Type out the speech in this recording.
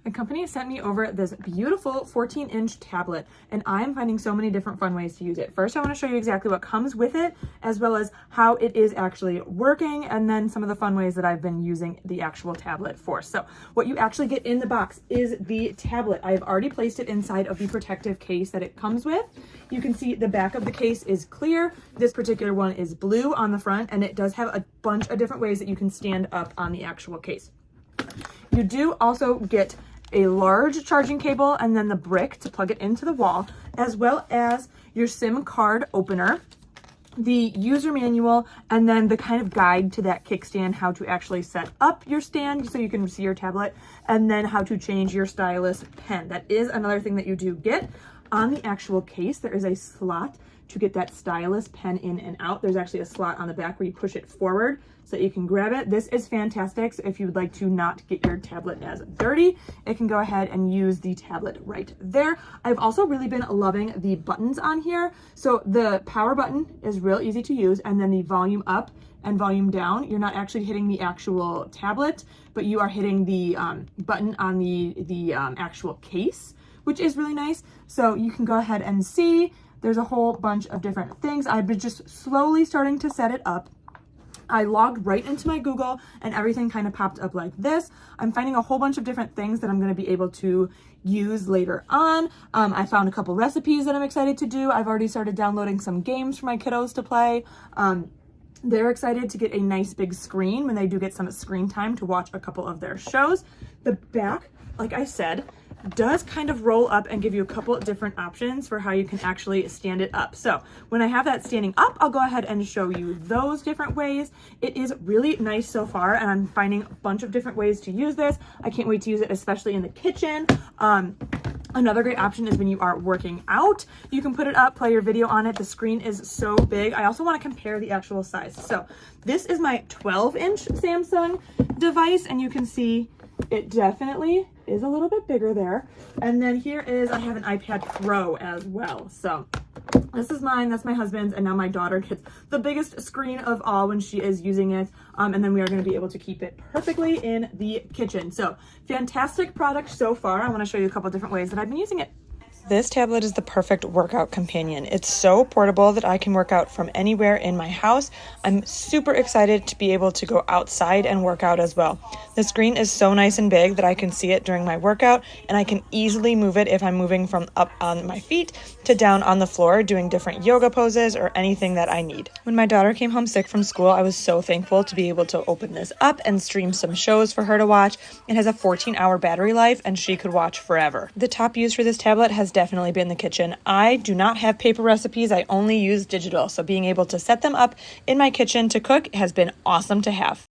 The company sent me over this beautiful 14-inch tablet, and I'm finding so many different fun ways to use it. First, I want to show you exactly what comes with it, as well as how it is actually working, and then some of the fun ways that I've been using the actual tablet for. So what you actually get in the box is the tablet. I've already placed it inside of the protective case that it comes with. You can see the back of the case is clear. This particular one is blue on the front, and it does have a bunch of different ways that you can stand up on the actual case. You do also get a large charging cable and then the brick to plug it into the wall, as well as your SIM card opener, the user manual, and then the kind of guide to that kickstand, how to actually set up your stand so you can see your tablet, and then how to change your stylus pen. That is another thing that you do get. On the actual case, there is a slot to get that stylus pen in and out. There's actually a slot on the back where you push it forward so that you can grab it. This is fantastic. So if you would like to not get your tablet as dirty, it can go ahead and use the tablet right there. I've also really been loving the buttons on here. So the power button is real easy to use, and then the volume up and volume down, you're not actually hitting the actual tablet, but you are hitting the button on the actual case, which is really nice. So you can go ahead and see there's a whole bunch of different things. I've been just slowly starting to set it up. I logged right into my Google and everything kind of popped up like this. I'm finding a whole bunch of different things that I'm going to be able to use later on. I found a couple recipes that I'm excited to do. I've already started downloading some games for my kiddos to play. They're excited to get a nice big screen when they do get some screen time to watch a couple of their shows. The back, like I said, does kind of roll up and give you a couple different options for how you can actually stand it up. So when I have that standing up, I'll go ahead and show you those different ways. It is really nice so far, and I'm finding a bunch of different ways to use this. I can't wait to use it, especially in the kitchen. Another great option is when you are working out, you can put it up, play your video on it. The screen is so big. I also want to compare the actual size. So this is my 12-inch Samsung device, and you can see it definitely is a little bit bigger there. And then here is, I have an iPad Pro as well. So this is mine, that's my husband's, and now my daughter gets the biggest screen of all when she is using it. And then we are going to be able to keep it perfectly in the kitchen. So fantastic product so far. I want to show you a couple different ways that I've been using it. This tablet is the perfect workout companion. It's so portable that I can work out from anywhere in my house. I'm super excited to be able to go outside and work out as well. The screen is so nice and big that I can see it during my workout, and I can easily move it if I'm moving from up on my feet to down on the floor doing different yoga poses or anything that I need. When my daughter came home sick from school, I was so thankful to be able to open this up and stream some shows for her to watch. It has a 14-hour battery life, and she could watch forever. The top use for this tablet has definitely been the kitchen. I do not have paper recipes. I only use digital. So being able to set them up in my kitchen to cook has been awesome to have.